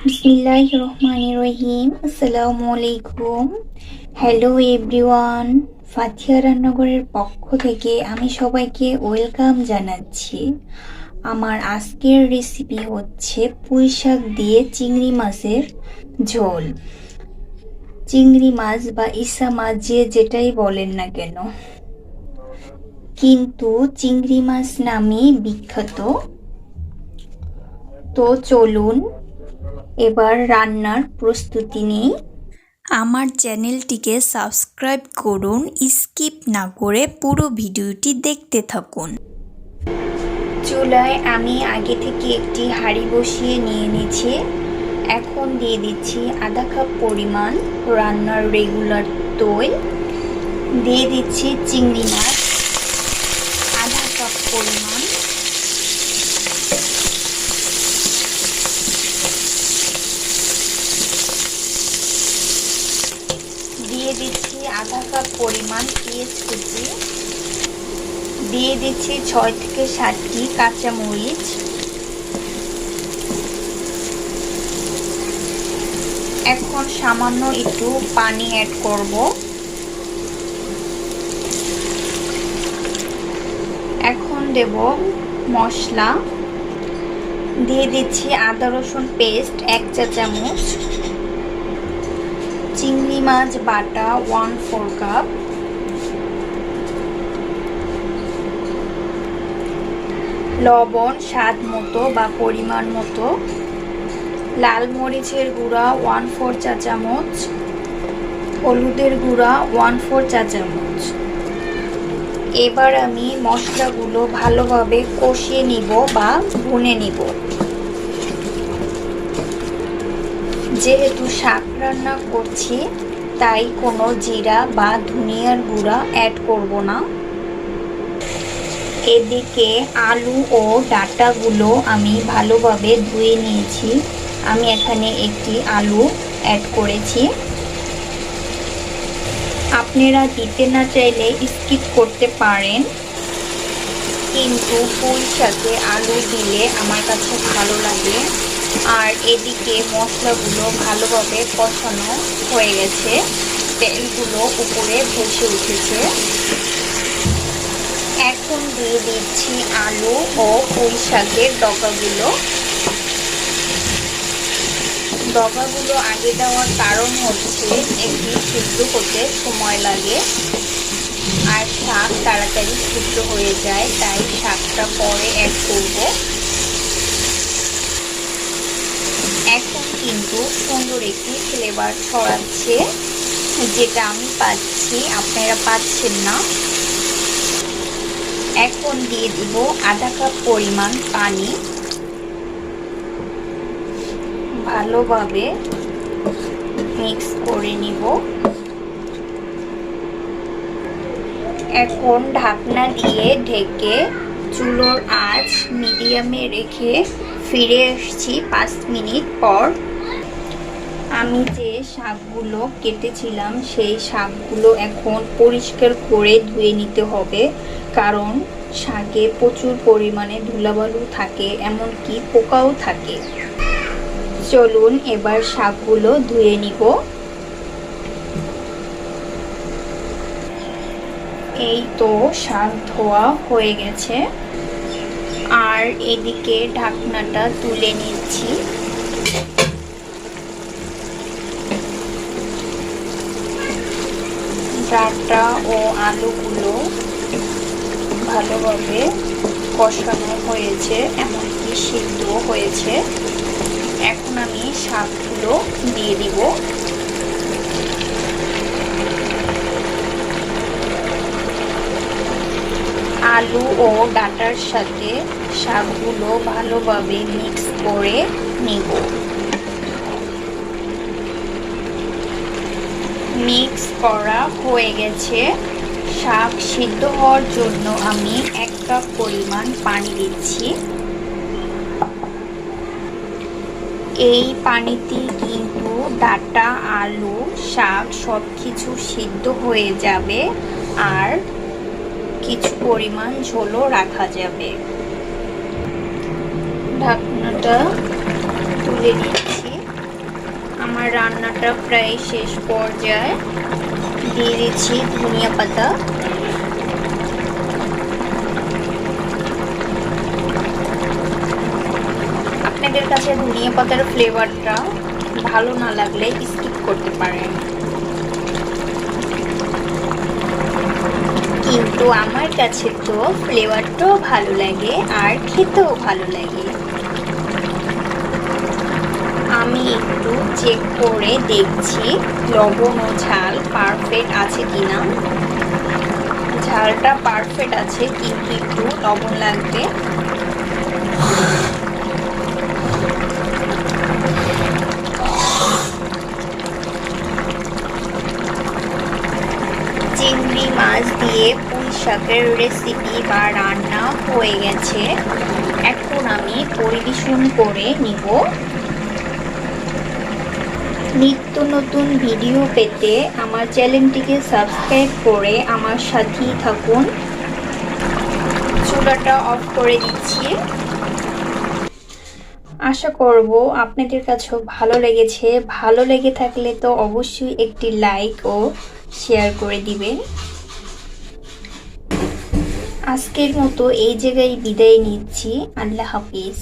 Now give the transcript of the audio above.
বিসমিল্লাহিররহমানিররহিম। আসসালামু আলাইকুম। Hello everyone, ফাতিহা রান্নাঘরের পক্ষ থেকে আমি সবাইকে ওয়েলকাম জানাচ্ছি। আমার আজকের রেসিপি হচ্ছে পুঁই শাক দিয়ে চিংড়ি মাছের ঝোল। চিংড়ি মাছ বা ইসা মাছ যে যেটাই বলেন না কেন, কিন্তু চিংড়ি মাছ নামেই বিখ্যাত। তো চলুন এবার রান্নার প্রস্তুতি নিই। আমার চ্যানেলটিকে সাবস্ক্রাইব করুন, স্কিপ না করে পুরো ভিডিওটি দেখতে থাকুন। চুলায় আমি আগে থেকে একটি হাঁড়ি বসিয়ে নিয়ে নিয়েছি। এখন দিয়ে দিচ্ছি আধা কাপ পরিমাণ রান্নার রেগুলার তেল, দিয়ে দিচ্ছি চিংড়ি মাছ আধা কাপ পরিমাণ, দিয়ে দিচ্ছি আধা কাপ পরিমাণ পেঁয়াজ কুচি, দিয়ে দিচ্ছি 6 থেকে 7টি কাঁচামরিচ, এখন সামান্য একটু পানি অ্যাড করব। এখন দেব মশলা, দিয়ে দিচ্ছি আদা রসুন পেস্ট 1 চা চামচ, চিংড়ি মাছ বাটা 1/4 কাপ, লবণ স্বাদ মতো বা পরিমাণ মতো, লাল মরিচের গুঁড়া 1/4 চা চামচ, হলুদের গুঁড়া 1/4 চা চামচ। এবার আমি মশলাগুলো ভালোভাবে কষিয়ে নিব বা ভুনে নিব। যেহেতু শাক রান্না করছি তাই কোনো জিরা বা ধনিয়ার গুঁড়া অ্যাড করব না। এদিকে আলু ও ডাঁটাগুলো আমি ভালোভাবে ধুয়ে নিয়েছি। আমি এখানে একটি আলু অ্যাড করেছি। আপনারা দিতে না চাইলে স্কিপ করতে পারেন, কিন্তু পুঁই শাকে আলু দিলে আমার কাছে ভালো লাগে। আর এদিকে মশলাগুলো ভালোভাবে কষানো হয়ে গেছে, তেলগুলো উপরে ভেসে উঠেছে। এখন দিয়ে দিচ্ছি আলু ও পুঁই শাকের ডগাগুলো। ডগাগুলো আগে দেওয়ার কারণ হচ্ছে এটি সিদ্ধ হতে সময় লাগে আর শাক তাড়াতাড়ি সিদ্ধ হয়ে যায়, তাই শাকটা পরে অ্যাড করব। এখন কিন্তু সুন্দর একটি ফ্লেভার ছড়াচ্ছে, যেটা আমি পাচ্ছি, আপনারা পাচ্ছেন না। এখন দিয়ে দিব আধা কাপ পরিমাণ পানি, ভালোভাবে মিক্স করে নিব। এখন ঢাকনা দিয়ে ঢেকে চুলোর আঁচ মিডিয়ামে রেখে ফিরে আসছি 5 মিনিট পর। আমি যে শাকগুলো কেটেছিলাম সেই শাকগুলো এখন পরিষ্কার করে ধুয়ে নিতে হবে, কারণ শাকে প্রচুর পরিমাণে ধুলাবালু থাকে, এমনকি পোকাও থাকে। চলুন এবার শাকগুলো ধুয়ে নিব। এই তো শাক ধোয়া হয়ে গেছে, আর এদিকে ঢাকনাটা তুলে নিচ্ছি। ডাঁটা ও আলুগুলো ভালোভাবে কষানো হয়েছে, এমনকি সিদ্ধ হয়েছে। এখন আমি শাকগুলো দিয়ে দিব। আলু ও ডাঁটার সাথে শাকগুলো ভালোভাবে মিক্স করে নিব। মিক্স করা হয়ে গেছে। শাক সিদ্ধ হওয়ার জন্য আমি 1 কাপ পরিমাণ পানি দিচ্ছি। এই পানিতে কিন্তু ডাঁটা, আলু, শাক সব কিছু সিদ্ধ হয়ে যাবে আর কিছু পরিমাণ ঝোলও রাখা যাবে। ঢাকনাটা তুলে নিচ্ছি। রান্নাটা প্রায় শেষ পর্যায়ে, দিয়ে দিচ্ছি ধনিয়া পাতা। আপনাদের কাছে ধনিয়া পাতার ফ্লেভারটা ভালো না লাগলে স্কিপ করতে পারেন, কিন্তু আমার কাছে তো ফ্লেভারটাও ভালো লাগে আর খেতেও ভালো লাগে। আমি একটু চেক করে দেখছি লবণ ও ঝাল পারফেক্ট আছে কিনা। ঝালটা পারফেক্ট আছে, কিন্তু একটু লবণ লাগবে। চিংড়ি মাছ দিয়ে পুঁই শাকের রেসিপি বা রান্না হয়ে গেছে। এখন আমি পরিবেশন করে নিব। নিত্য নতুন ভিডিও পেতে আমার চ্যানেলটিকে সাবস্ক্রাইব করে আমার সাথেই থাকুন। চুলাটা অফ করে দিচ্ছি। আশা করব আপনাদের কাছেও ভালো লেগেছে। ভালো লেগে থাকলে তো অবশ্যই একটি লাইক ও শেয়ার করে দিবেন। আজকের মতো এই জায়গায় বিদায় নিচ্ছি। আল্লাহ হাফিজ।